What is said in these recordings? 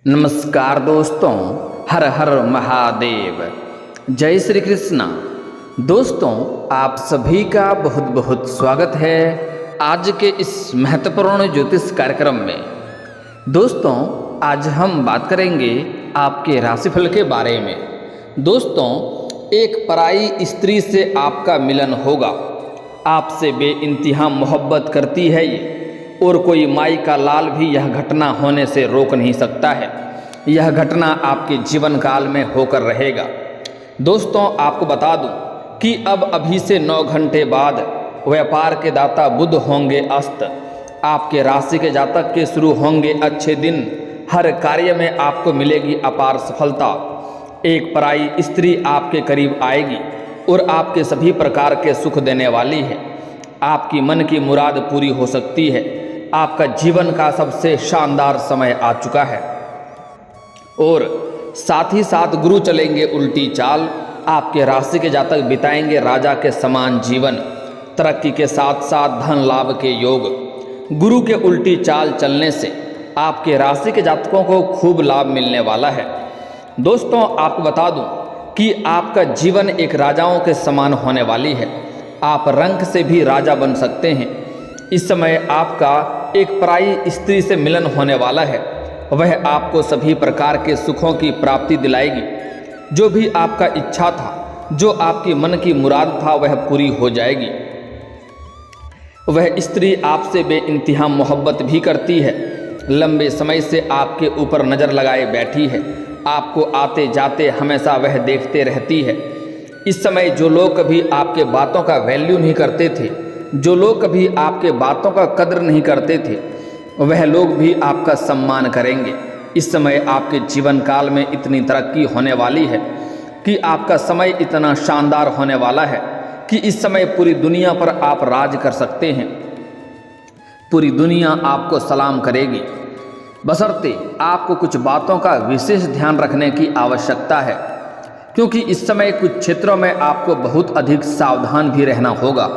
नमस्कार दोस्तों, हर हर महादेव, जय श्री कृष्णा। दोस्तों, आप सभी का बहुत बहुत स्वागत है आज के इस महत्वपूर्ण ज्योतिष कार्यक्रम में। दोस्तों, आज हम बात करेंगे आपके राशिफल के बारे में। दोस्तों, एक पराई स्त्री से आपका मिलन होगा। आपसे बेइंतहा मोहब्बत करती है ये, और कोई माई का लाल भी यह घटना होने से रोक नहीं सकता है। यह घटना आपके जीवन काल में होकर रहेगा। दोस्तों, आपको बता दूं कि अब अभी से 9 घंटे बाद व्यापार के दाता बुध होंगे अस्त। आपके राशि के जातक के शुरू होंगे अच्छे दिन। हर कार्य में आपको मिलेगी अपार सफलता। एक पराई स्त्री आपके करीब आएगी और आपके सभी प्रकार के सुख देने वाली है। आपकी मन की मुराद पूरी हो सकती है। आपका जीवन का सबसे शानदार समय आ चुका है और साथ ही साथ गुरु चलेंगे उल्टी चाल। आपके राशि के जातक बिताएंगे राजा के समान जीवन। तरक्की के साथ साथ धन लाभ के योग। गुरु के उल्टी चाल चलने से आपके राशि के जातकों को खूब लाभ मिलने वाला है। दोस्तों, आपको बता दूं कि आपका जीवन एक राजाओं के समान होने वाली है। आप रंक से भी राजा बन सकते हैं। इस समय आपका एक पराई स्त्री से मिलन होने वाला है। वह आपको सभी प्रकार के सुखों की प्राप्ति दिलाएगी। जो भी आपका इच्छा था, जो आपकी मन की मुराद था, वह पूरी हो जाएगी। वह स्त्री आपसे बेइंतहा मोहब्बत भी करती है। लंबे समय से आपके ऊपर नज़र लगाए बैठी है। आपको आते जाते हमेशा वह देखते रहती है। इस समय जो लोग कभी आपके बातों का वैल्यू नहीं करते थे, जो लोग कभी आपके बातों का कद्र नहीं करते थे, वह लोग भी आपका सम्मान करेंगे। इस समय आपके जीवन काल में इतनी तरक्की होने वाली है कि आपका समय इतना शानदार होने वाला है कि इस समय पूरी दुनिया पर आप राज कर सकते हैं। पूरी दुनिया आपको सलाम करेगी। बशर्ते आपको कुछ बातों का विशेष ध्यान रखने की आवश्यकता है, क्योंकि इस समय कुछ क्षेत्रों में आपको बहुत अधिक सावधान भी रहना होगा,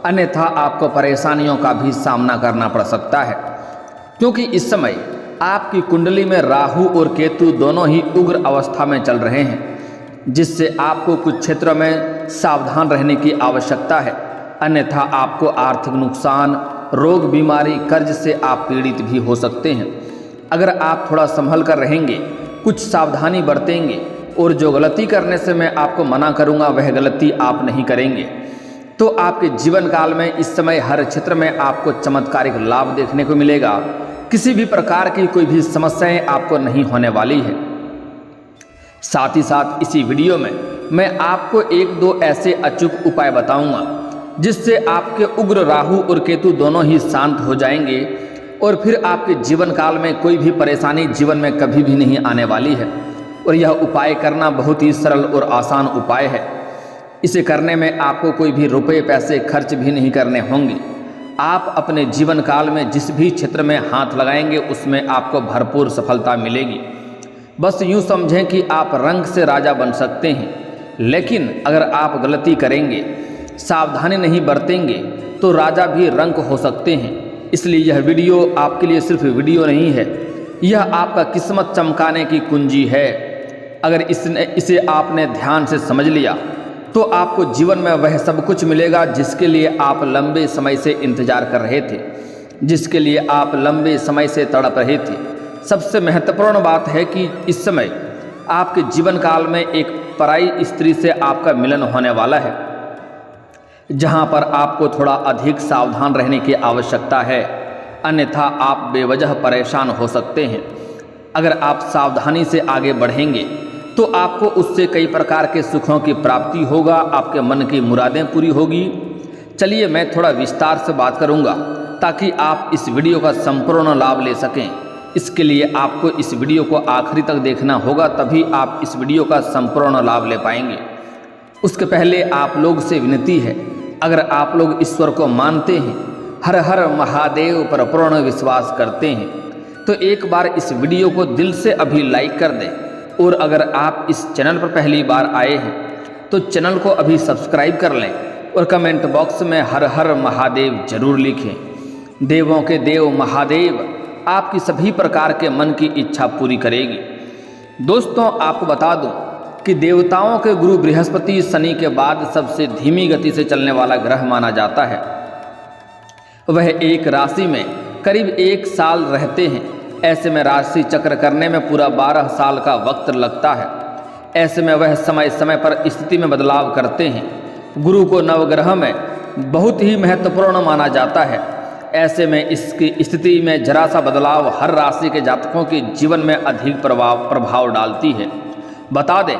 अन्यथा आपको परेशानियों का भी सामना करना पड़ सकता है। क्योंकि इस समय आपकी कुंडली में राहु और केतु दोनों ही उग्र अवस्था में चल रहे हैं, जिससे आपको कुछ क्षेत्रों में सावधान रहने की आवश्यकता है, अन्यथा आपको आर्थिक नुकसान, रोग, बीमारी, कर्ज से आप पीड़ित भी हो सकते हैं। अगर आप थोड़ा संभल कर रहेंगे, कुछ सावधानी बरतेंगे और जो गलती करने से मैं आपको मना करूंगा वह गलती आप नहीं करेंगे, तो आपके जीवन काल में इस समय हर क्षेत्र में आपको चमत्कारिक लाभ देखने को मिलेगा। किसी भी प्रकार की कोई भी समस्याएं आपको नहीं होने वाली है। साथ ही साथ इसी वीडियो में मैं आपको 1-2 ऐसे अचूक उपाय बताऊंगा जिससे आपके उग्र राहु और केतु दोनों ही शांत हो जाएंगे और फिर आपके जीवन काल में कोई भी परेशानी जीवन में कभी भी नहीं आने वाली है। और यह उपाय करना बहुत ही सरल और आसान उपाय है। इसे करने में आपको कोई भी रुपए पैसे खर्च भी नहीं करने होंगे। आप अपने जीवन काल में जिस भी क्षेत्र में हाथ लगाएंगे उसमें आपको भरपूर सफलता मिलेगी। बस यूँ समझें कि आप रंक से राजा बन सकते हैं, लेकिन अगर आप गलती करेंगे, सावधानी नहीं बरतेंगे, तो राजा भी रंक हो सकते हैं। इसलिए यह वीडियो आपके लिए सिर्फ वीडियो नहीं है, यह आपका किस्मत चमकाने की कुंजी है। अगर इसे आपने ध्यान से समझ लिया तो आपको जीवन में वह सब कुछ मिलेगा जिसके लिए आप लंबे समय से इंतजार कर रहे थे, जिसके लिए आप लंबे समय से तड़प रहे थे। सबसे महत्वपूर्ण बात है कि इस समय आपके जीवन काल में एक पराई स्त्री से आपका मिलन होने वाला है, जहां पर आपको थोड़ा अधिक सावधान रहने की आवश्यकता है, अन्यथा आप बेवजह परेशान हो सकते हैं। अगर आप सावधानी से आगे बढ़ेंगे तो आपको उससे कई प्रकार के सुखों की प्राप्ति होगा, आपके मन की मुरादें पूरी होगी। चलिए मैं थोड़ा विस्तार से बात करूंगा ताकि आप इस वीडियो का संपूर्ण लाभ ले सकें। इसके लिए आपको इस वीडियो को आखिरी तक देखना होगा, तभी आप इस वीडियो का संपूर्ण लाभ ले पाएंगे। उसके पहले आप लोग से विनती है, अगर आप लोग ईश्वर को मानते हैं, हर हर महादेव पर पूर्ण विश्वास करते हैं, तो एक बार इस वीडियो को दिल से अभी लाइक कर दें। और अगर आप इस चैनल पर पहली बार आए हैं तो चैनल को अभी सब्सक्राइब कर लें और कमेंट बॉक्स में हर हर महादेव जरूर लिखें। देवों के देव महादेव, आपकी सभी प्रकार के मन की इच्छा पूरी करेगी। दोस्तों, आपको बता दूं कि देवताओं के गुरु बृहस्पति शनि के बाद सबसे धीमी गति से चलने वाला ग्रह माना जाता है। वह एक राशि में करीब 1 साल रहते हैं। ऐसे में राशि चक्र करने में पूरा 12 साल का वक्त लगता है। ऐसे में वह समय समय पर स्थिति में बदलाव करते हैं। गुरु को नवग्रह में बहुत ही महत्वपूर्ण माना जाता है। ऐसे में इसकी स्थिति में जरा सा बदलाव हर राशि के जातकों के जीवन में अधिक प्रभाव डालती है। बता दें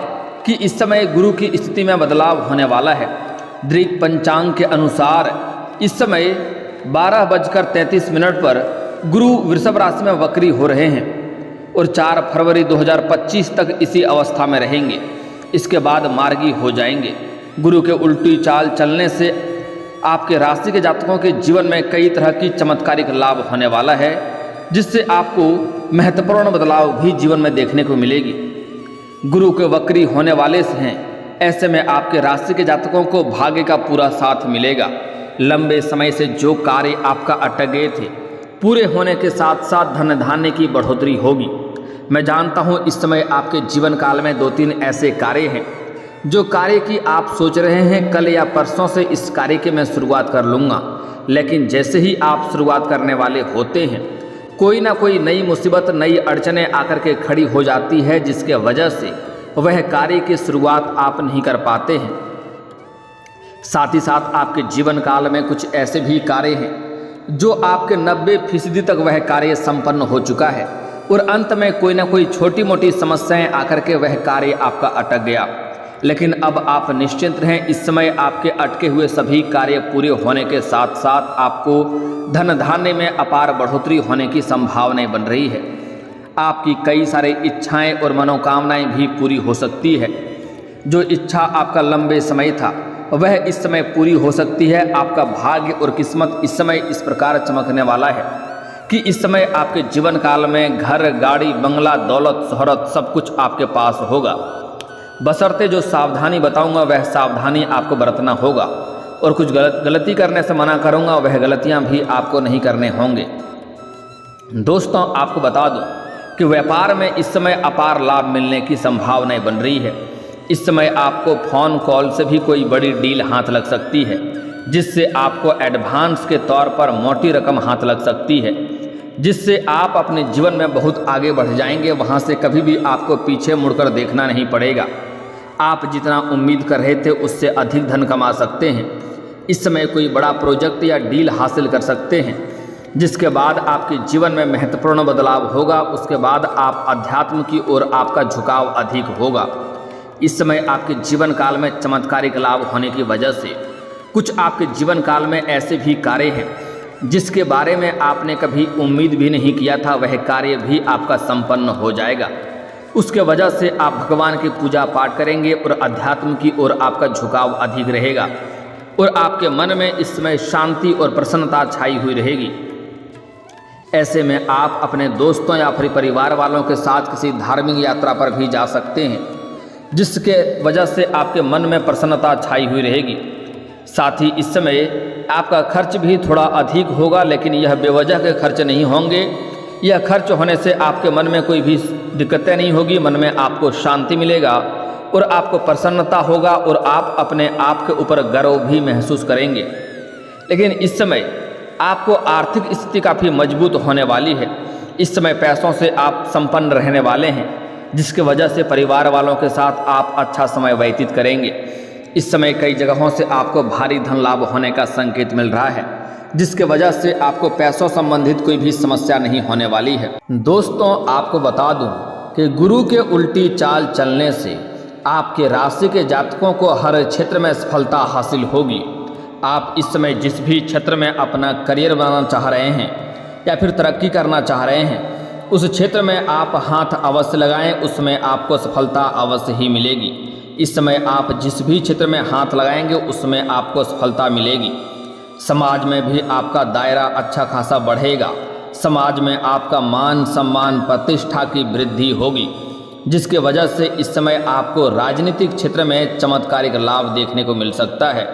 कि इस समय गुरु की स्थिति में बदलाव होने वाला है। दृक पंचांग के अनुसार इस समय 12:33 पर गुरु वृषभ राशि में वक्री हो रहे हैं और 4 फरवरी 2025 तक इसी अवस्था में रहेंगे। इसके बाद मार्गी हो जाएंगे। गुरु के उल्टी चाल चलने से आपके राशि के जातकों के जीवन में कई तरह की चमत्कारिक लाभ होने वाला है, जिससे आपको महत्वपूर्ण बदलाव भी जीवन में देखने को मिलेगी। गुरु के वक्री होने वाले से हैं। ऐसे में आपके राशि के जातकों को भाग्य का पूरा साथ मिलेगा। लंबे समय से जो कार्य आपका अटक गए थे, पूरे होने के साथ साथ धन धान्य की बढ़ोतरी होगी। मैं जानता हूँ इस समय आपके जीवन काल में 2-3 ऐसे कार्य हैं जो कार्य की आप सोच रहे हैं कल या परसों से इस कार्य की मैं शुरुआत कर लूँगा, लेकिन जैसे ही आप शुरुआत करने वाले होते हैं कोई ना कोई नई मुसीबत, नई अड़चनें आकर के खड़ी हो जाती है, जिसके वजह से वह कार्य की शुरुआत आप नहीं कर पाते हैं। साथ ही साथ आपके जीवन काल में कुछ ऐसे भी कार्य हैं जो आपके 90% तक वह कार्य संपन्न हो चुका है और अंत में कोई ना कोई छोटी मोटी समस्याएं आकर के वह कार्य आपका अटक गया। लेकिन अब आप निश्चिंत रहें, इस समय आपके अटके हुए सभी कार्य पूरे होने के साथ साथ आपको धन धान्य में अपार बढ़ोतरी होने की संभावनाएं बन रही है। आपकी कई सारी इच्छाएं और मनोकामनाएं भी पूरी हो सकती है। जो इच्छा आपका लंबे समय था वह इस समय पूरी हो सकती है। आपका भाग्य और किस्मत इस समय इस प्रकार चमकने वाला है कि इस समय आपके जीवन काल में घर, गाड़ी, बंगला, दौलत, शोहरत सब कुछ आपके पास होगा। बशर्ते जो सावधानी बताऊंगा वह सावधानी आपको बरतना होगा और कुछ गलती करने से मना करूंगा वह गलतियां भी आपको नहीं करने होंगे। दोस्तों, आपको बता दूं कि व्यापार में इस समय अपार लाभ मिलने की संभावनाएं बन रही है। इस समय आपको फ़ोन कॉल से भी कोई बड़ी डील हाथ लग सकती है, जिससे आपको एडवांस के तौर पर मोटी रकम हाथ लग सकती है, जिससे आप अपने जीवन में बहुत आगे बढ़ जाएंगे। वहाँ से कभी भी आपको पीछे मुड़कर देखना नहीं पड़ेगा। आप जितना उम्मीद कर रहे थे उससे अधिक धन कमा सकते हैं। इस समय कोई बड़ा प्रोजेक्ट या डील हासिल कर सकते हैं, जिसके बाद आपके जीवन में महत्वपूर्ण बदलाव होगा। उसके बाद आप अध्यात्म की ओर आपका झुकाव अधिक होगा। इस समय आपके जीवन काल में चमत्कारिक लाभ होने की वजह से कुछ आपके जीवन काल में ऐसे भी कार्य हैं जिसके बारे में आपने कभी उम्मीद भी नहीं किया था, वह कार्य भी आपका संपन्न हो जाएगा। उसके वजह से आप भगवान की पूजा पाठ करेंगे और अध्यात्म की ओर आपका झुकाव अधिक रहेगा और आपके मन में इस समय शांति और प्रसन्नता छाई हुई रहेगी। ऐसे में आप अपने दोस्तों या फिर परिवार वालों के साथ किसी धार्मिक यात्रा पर भी जा सकते हैं, जिसके वजह से आपके मन में प्रसन्नता छाई हुई रहेगी। साथ ही इस समय आपका खर्च भी थोड़ा अधिक होगा, लेकिन यह बेवजह के खर्च नहीं होंगे। यह खर्च होने से आपके मन में कोई भी दिक्कतें नहीं होगी। मन में आपको शांति मिलेगा और आपको प्रसन्नता होगा और आप अपने आप के ऊपर गर्व भी महसूस करेंगे। लेकिन इस समय आपको आर्थिक स्थिति काफ़ी मजबूत होने वाली है। इस समय पैसों से आप संपन्न रहने वाले हैं, जिसकी वजह से परिवार वालों के साथ आप अच्छा समय व्यतीत करेंगे। इस समय कई जगहों से आपको भारी धन लाभ होने का संकेत मिल रहा है, जिसके वजह से आपको पैसों संबंधित कोई भी समस्या नहीं होने वाली है। दोस्तों, आपको बता दूं कि गुरु के उल्टी चाल चलने से आपके राशि के जातकों को हर क्षेत्र में सफलता हासिल होगी। आप इस समय जिस भी क्षेत्र में अपना करियर बनाना चाह रहे हैं या फिर तरक्की करना चाह रहे हैं, उस क्षेत्र में आप हाथ अवश्य लगाएं, उसमें आपको सफलता अवश्य ही मिलेगी। इस समय आप जिस भी क्षेत्र में हाथ लगाएंगे उसमें आपको सफलता मिलेगी। समाज में भी आपका दायरा अच्छा खासा बढ़ेगा। समाज में आपका मान सम्मान प्रतिष्ठा की वृद्धि होगी, जिसके वजह से इस समय आपको राजनीतिक क्षेत्र में चमत्कारिक लाभ देखने को मिल सकता है।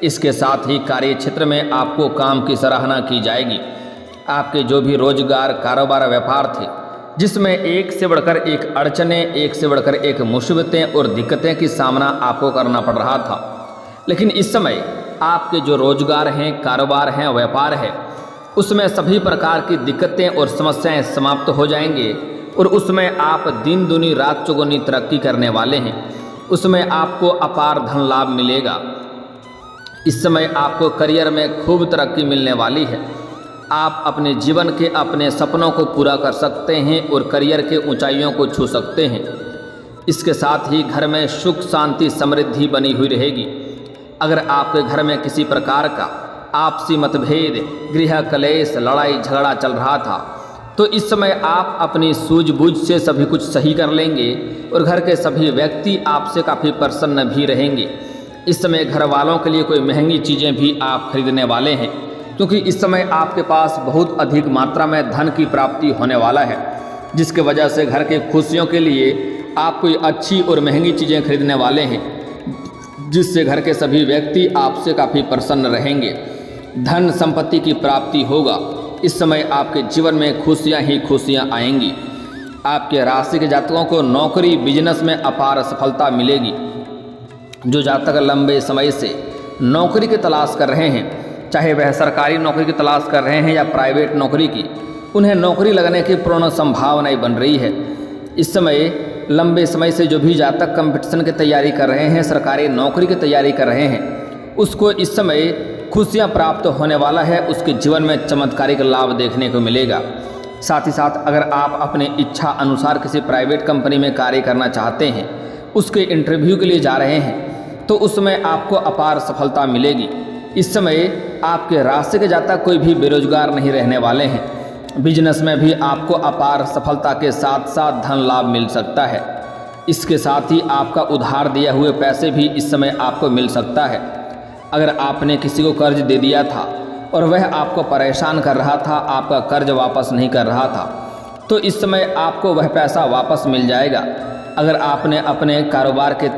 इसके साथ ही कार्य क्षेत्र में आपको काम की सराहना की जाएगी। आपके जो भी रोजगार, कारोबार, व्यापार थे, जिसमें एक से बढ़कर एक अड़चनें, एक से बढ़कर एक मुसीबतें और दिक्कतें की सामना आपको करना पड़ रहा था, लेकिन इस समय आपके जो रोजगार हैं, कारोबार हैं, व्यापार है, उसमें सभी प्रकार की दिक्कतें और समस्याएं समाप्त हो जाएंगे और उसमें आप दिन दुनी रात चौगुनी तरक्की करने वाले हैं। उसमें आपको अपार धन लाभ मिलेगा। इस समय आपको करियर में खूब तरक्की मिलने वाली है। आप अपने जीवन के अपने सपनों को पूरा कर सकते हैं और करियर के ऊंचाइयों को छू सकते हैं। इसके साथ ही घर में सुख, शांति, समृद्धि बनी हुई रहेगी। अगर आपके घर में किसी प्रकार का आपसी मतभेद, गृह कलेश, लड़ाई झगड़ा चल रहा था, तो इस समय आप अपनी सूझबूझ से सभी कुछ सही कर लेंगे और घर के सभी व्यक्ति आपसे काफ़ी प्रसन्न भी रहेंगे। इस समय घर वालों के लिए कोई महंगी चीज़ें भी आप खरीदने वाले हैं, क्योंकि इस समय आपके पास बहुत अधिक मात्रा में धन की प्राप्ति होने वाला है, जिसके वजह से घर के खुशियों के लिए आप कोई अच्छी और महंगी चीज़ें खरीदने वाले हैं, जिससे घर के सभी व्यक्ति आपसे काफ़ी प्रसन्न रहेंगे। धन संपत्ति की प्राप्ति होगा। इस समय आपके जीवन में खुशियां ही खुशियां आएंगी। आपके राशि के जातकों को नौकरी, बिजनेस में अपार सफलता मिलेगी। जो जातक लंबे समय से नौकरी की तलाश कर रहे हैं, चाहे वह सरकारी नौकरी की तलाश कर रहे हैं या प्राइवेट नौकरी की, उन्हें नौकरी लगने की पूर्ण संभावनाएं बन रही है। इस समय लंबे समय से जो भी जातक कंपटीशन की तैयारी कर रहे हैं, सरकारी नौकरी की तैयारी कर रहे हैं, उसको इस समय खुशियां प्राप्त होने वाला है। उसके जीवन में चमत्कारिक लाभ देखने को मिलेगा। साथ ही साथ अगर आप अपने इच्छा अनुसार किसी प्राइवेट कंपनी में कार्य करना चाहते हैं, उसके इंटरव्यू के लिए जा रहे हैं, तो उसमें आपको अपार सफलता मिलेगी। इस समय आपके राशि के जातक कोई भी बेरोजगार नहीं रहने वाले हैं। बिजनेस में भी आपको अपार सफलता के साथ साथ धन लाभ मिल सकता है। इसके साथ ही आपका उधार दिए हुए पैसे भी इस समय आपको मिल सकता है। अगर आपने किसी को कर्ज दे दिया था और वह आपको परेशान कर रहा था, आपका कर्ज वापस नहीं कर रहा था, तो इस समय आपको वह पैसा वापस मिल जाएगा। अगर आपने अपने कारोबार के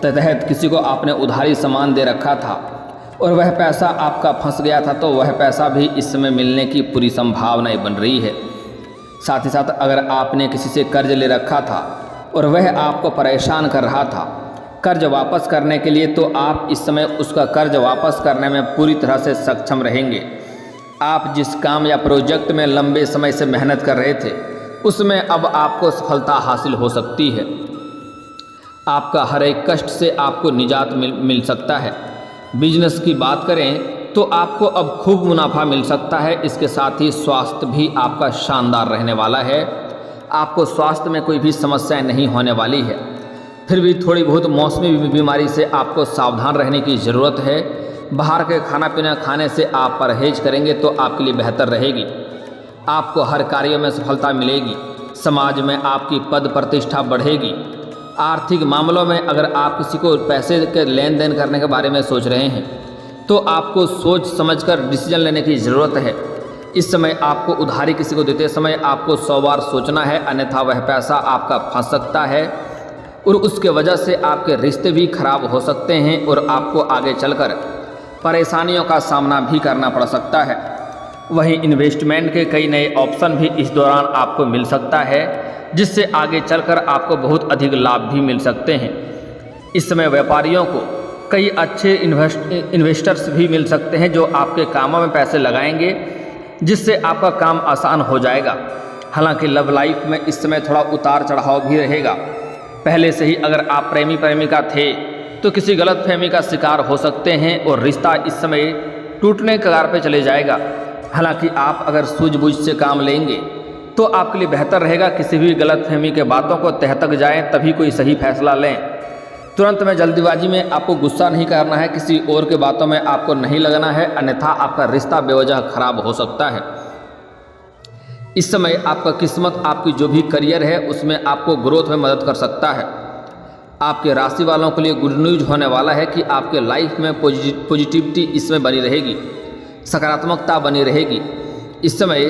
तहत किसी को आपने उधारी सामान दे रखा था और वह पैसा आपका फंस गया था, तो वह पैसा भी इस समय मिलने की पूरी संभावनाएं बन रही है। साथ ही साथ अगर आपने किसी से कर्ज ले रखा था और वह आपको परेशान कर रहा था कर्ज वापस करने के लिए, तो आप इस समय उसका कर्ज वापस करने में पूरी तरह से सक्षम रहेंगे। आप जिस काम या प्रोजेक्ट में लंबे समय से मेहनत कर रहे थे, उसमें अब आपको सफलता हासिल हो सकती है। आपका हर एक कष्ट से आपको निजात मिल सकता है। बिजनेस की बात करें तो आपको अब खूब मुनाफा मिल सकता है। इसके साथ ही स्वास्थ्य भी आपका शानदार रहने वाला है। आपको स्वास्थ्य में कोई भी समस्याएं नहीं होने वाली है। फिर भी थोड़ी बहुत मौसमी बीमारी से आपको सावधान रहने की ज़रूरत है। बाहर के खाना पीना खाने से आप परहेज करेंगे तो आपके लिए बेहतर रहेगी। आपको हर कार्य में सफलता मिलेगी। समाज में आपकी पद प्रतिष्ठा बढ़ेगी। आर्थिक मामलों में अगर आप किसी को पैसे के लेन देन करने के बारे में सोच रहे हैं, तो आपको सोच समझकर डिसीजन लेने की ज़रूरत है। इस समय आपको उधारी किसी को देते समय आपको 100 बार सोचना है, अन्यथा वह पैसा आपका फंस सकता है और उसके वजह से आपके रिश्ते भी खराब हो सकते हैं और आपको आगे चलकर परेशानियों का सामना भी करना पड़ सकता है। वहीं इन्वेस्टमेंट के कई नए ऑप्शन भी इस दौरान आपको मिल सकता है, जिससे आगे चलकर आपको बहुत अधिक लाभ भी मिल सकते हैं। इस समय व्यापारियों को कई अच्छे इन्वेस्टर्स भी मिल सकते हैं जो आपके कामों में पैसे लगाएंगे, जिससे आपका काम आसान हो जाएगा। हालांकि लव लाइफ में इस समय थोड़ा उतार चढ़ाव भी रहेगा। पहले से ही अगर आप प्रेमी प्रेमिका थे तो किसी गलतफहमी का शिकार हो सकते हैं और रिश्ता इस समय टूटने के कगार पर चले जाएगा। हालांकि आप अगर सूझबूझ से काम लेंगे तो आपके लिए बेहतर रहेगा। किसी भी गलतफहमी के बातों को तह तक जाएं, तभी कोई सही फैसला लें। तुरंत में जल्दीबाजी में आपको गुस्सा नहीं करना है, किसी और के बातों में आपको नहीं लगना है, अन्यथा आपका रिश्ता बेवजह खराब हो सकता है। इस समय आपका किस्मत आपकी जो भी करियर है उसमें आपको ग्रोथ में मदद कर सकता है। आपके राशि वालों के लिए गुड न्यूज होने वाला है कि आपके लाइफ में पॉजिटिविटी इसमें बनी रहेगी, सकारात्मकता बनी रहेगी इस समय।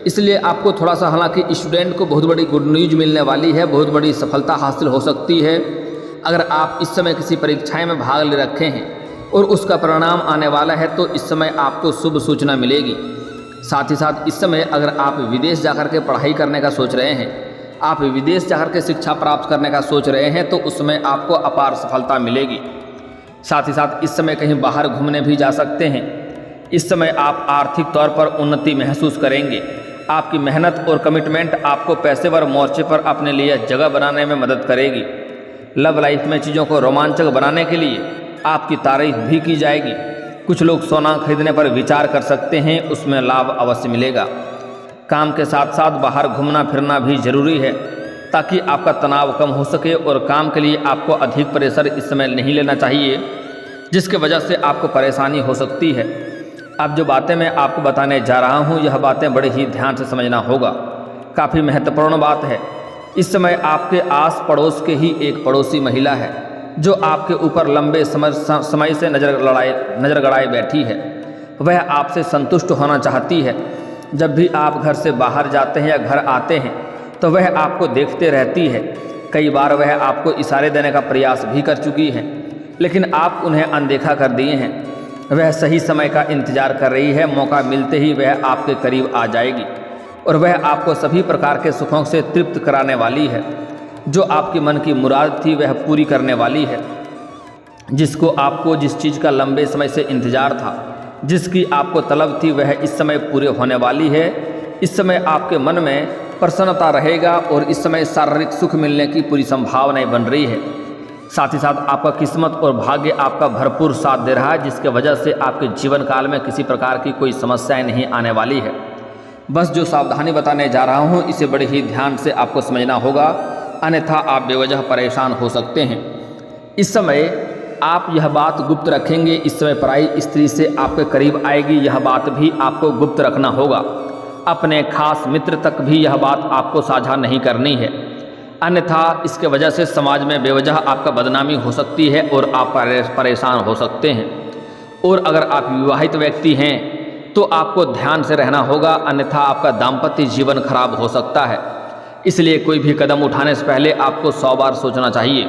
इसलिए आपको थोड़ा सा, हालांकि स्टूडेंट को बहुत बड़ी गुड न्यूज मिलने वाली है, बहुत बड़ी सफलता हासिल हो सकती है। अगर आप इस समय किसी परीक्षाएं में भाग ले रखे हैं और उसका परिणाम आने वाला है, तो इस समय आपको शुभ सूचना मिलेगी। साथ ही साथ इस समय अगर आप विदेश जाकर के पढ़ाई करने का सोच रहे हैं, आप विदेश जाकर के शिक्षा प्राप्त करने का सोच रहे हैं, तो उसमें आपको अपार सफलता मिलेगी। साथ ही साथ इस समय कहीं बाहर घूमने भी जा सकते हैं। इस समय आप आर्थिक तौर पर उन्नति महसूस करेंगे। आपकी मेहनत और कमिटमेंट आपको पेशेवर मोर्चे पर अपने लिए जगह बनाने में मदद करेगी। लव लाइफ में चीज़ों को रोमांचक बनाने के लिए आपकी तारीफ भी की जाएगी। कुछ लोग सोना खरीदने पर विचार कर सकते हैं, उसमें लाभ अवश्य मिलेगा। काम के साथ साथ बाहर घूमना फिरना भी जरूरी है ताकि आपका तनाव कम हो सके, और काम के लिए आपको अधिक प्रेशर इस समय नहीं लेना चाहिए, जिसकी वजह से आपको परेशानी हो सकती है। अब जो बातें मैं आपको बताने जा रहा हूँ, यह बातें बड़े ही ध्यान से समझना होगा। काफ़ी महत्वपूर्ण बात है। इस समय आपके आस पड़ोस के ही एक पड़ोसी महिला है जो आपके ऊपर लंबे समय से नज़र गड़ाए बैठी है। वह आपसे संतुष्ट होना चाहती है। जब भी आप घर से बाहर जाते हैं या घर आते हैं तो वह आपको देखते रहती है। कई बार वह आपको इशारे देने का प्रयास भी कर चुकी है, लेकिन आप उन्हें अनदेखा कर दिए हैं। वह सही समय का इंतजार कर रही है। मौका मिलते ही वह आपके करीब आ जाएगी और वह आपको सभी प्रकार के सुखों से तृप्त कराने वाली है। जो आपकी मन की मुराद थी वह पूरी करने वाली है। जिस चीज़ का लंबे समय से इंतजार था, जिसकी आपको तलब थी, वह इस समय पूरे होने वाली है। इस समय आपके मन में प्रसन्नता रहेगा और इस समय शारीरिक सुख मिलने की पूरी संभावनाएं बन रही है। साथ ही साथ आपका किस्मत और भाग्य आपका भरपूर साथ दे रहा है, जिसके वजह से आपके जीवन काल में किसी प्रकार की कोई समस्याएं नहीं आने वाली है। बस जो सावधानी बताने जा रहा हूँ, इसे बड़े ही ध्यान से आपको समझना होगा, अन्यथा आप बेवजह परेशान हो सकते हैं। इस समय आप यह बात गुप्त रखेंगे। इस समय पराई स्त्री से आपके करीब आएगी, यह बात भी आपको गुप्त रखना होगा। अपने खास मित्र तक भी यह बात आपको साझा नहीं करनी है, अन्यथा इसके वजह से समाज में बेवजह आपका बदनामी हो सकती है और आप परेशान हो सकते हैं। और अगर आप विवाहित व्यक्ति हैं तो आपको ध्यान से रहना होगा, अन्यथा आपका दाम्पत्य जीवन खराब हो सकता है। इसलिए कोई भी कदम उठाने से पहले आपको 100 बार सोचना चाहिए।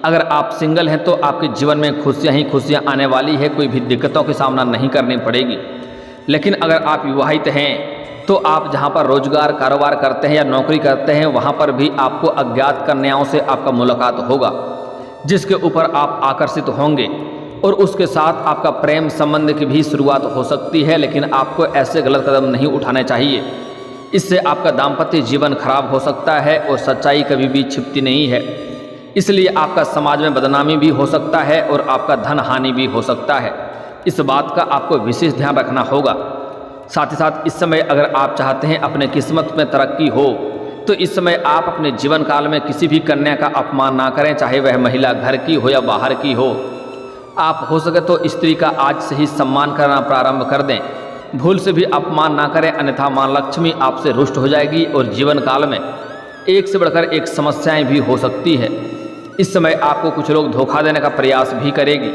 अगर आप सिंगल हैं तो आपके जीवन में खुशियां ही खुशियां आने वाली है, कोई भी दिक्कतों का सामना नहीं करनी पड़ेगी। लेकिन अगर आप विवाहित हैं तो आप जहां पर रोजगार कारोबार करते हैं या नौकरी करते हैं, वहां पर भी आपको अज्ञात कन्याओं से आपका मुलाकात होगा, जिसके ऊपर आप आकर्षित होंगे और उसके साथ आपका प्रेम संबंध की भी शुरुआत हो सकती है। लेकिन आपको ऐसे गलत कदम नहीं उठाने चाहिए, इससे आपका दाम्पत्य जीवन खराब हो सकता है और सच्चाई कभी भी छिपती नहीं है। इसलिए आपका समाज में बदनामी भी हो सकता है और आपका धन हानि भी हो सकता है। इस बात का आपको विशेष ध्यान रखना होगा। साथ ही साथ इस समय अगर आप चाहते हैं अपने किस्मत में तरक्की हो, तो इस समय आप अपने जीवन काल में किसी भी कन्या का अपमान ना करें, चाहे वह महिला घर की हो या बाहर की हो। आप हो सके तो स्त्री का आज से ही सम्मान करना प्रारंभ कर दें। भूल से भी अपमान ना करें, अन्यथा मां लक्ष्मी आपसे रुष्ट हो जाएगी और जीवन काल में एक से बढ़कर एक समस्याएं भी हो सकती है। इस समय आपको कुछ लोग धोखा देने का प्रयास भी करेगी,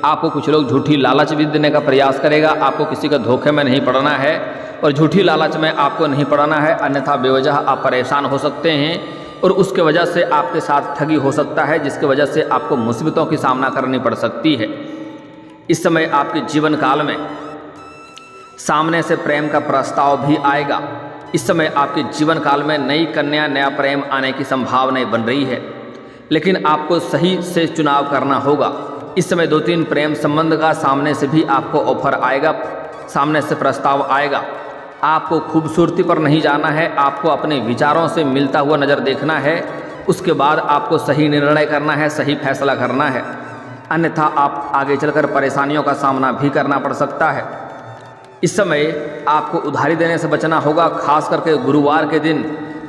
आपको कुछ लोग झूठी लालच भी देने का प्रयास करेगा। आपको किसी का धोखे में नहीं पड़ना है और झूठी लालच में आपको नहीं पड़ना है, अन्यथा बेवजह आप परेशान हो सकते हैं और उसके वजह से आपके साथ ठगी हो सकता है, जिसकी वजह से आपको मुसीबतों की सामना करनी पड़ सकती है। इस समय आपके जीवन काल में सामने से प्रेम का प्रस्ताव भी आएगा। इस समय आपके जीवन काल में नई कन्या, नया प्रेम आने की संभावनाएं बन रही है, लेकिन आपको सही से चुनाव करना होगा। इस समय 2-3 प्रेम संबंध का सामने से भी आपको ऑफर आएगा, सामने से प्रस्ताव आएगा। आपको खूबसूरती पर नहीं जाना है, आपको अपने विचारों से मिलता हुआ नज़र देखना है, उसके बाद आपको सही निर्णय करना है, सही फैसला करना है, अन्यथा आप आगे चलकर परेशानियों का सामना भी करना पड़ सकता है। इस समय आपको उधारी देने से बचना होगा, खास करके गुरुवार के दिन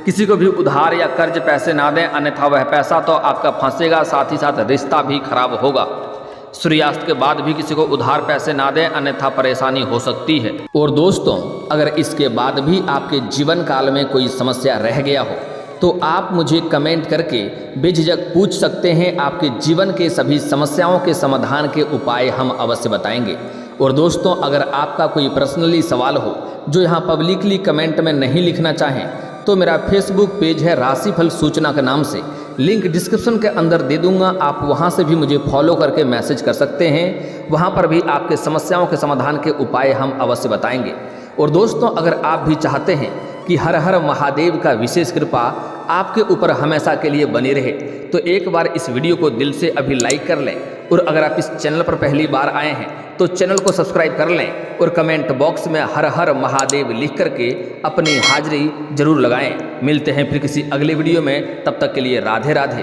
किसी को भी उधार या कर्ज पैसे ना दें, अन्यथा वह पैसा तो आपका फंसेगा, साथ ही साथ रिश्ता भी खराब होगा। सूर्यास्त के बाद भी किसी को उधार पैसे ना दें, अन्यथा परेशानी हो सकती है। और दोस्तों, अगर इसके बाद भी आपके जीवन काल में कोई समस्या रह गया हो तो आप मुझे कमेंट करके बेझिझक पूछ सकते हैं। आपके जीवन के सभी समस्याओं के समाधान के उपाय हम अवश्य बताएंगे। और दोस्तों, अगर आपका कोई पर्सनली सवाल हो जो यहाँ पब्लिकली कमेंट में नहीं लिखना चाहें, तो मेरा फेसबुक पेज है राशिफल सूचना के नाम से, लिंक डिस्क्रिप्शन के अंदर दे दूंगा। आप वहां से भी मुझे फॉलो करके मैसेज कर सकते हैं, वहां पर भी आपके समस्याओं के समाधान के उपाय हम अवश्य बताएंगे। और दोस्तों, अगर आप भी चाहते हैं कि हर हर महादेव का विशेष कृपा आपके ऊपर हमेशा के लिए बनी रहे, तो एक बार इस वीडियो को दिल से अभी लाइक कर लें। और अगर आप इस चैनल पर पहली बार आए हैं तो चैनल को सब्सक्राइब कर लें और कमेंट बॉक्स में हर हर महादेव लिख करके अपनी हाजिरी जरूर लगाएं। मिलते हैं फिर किसी अगले वीडियो में, तब तक के लिए राधे राधे।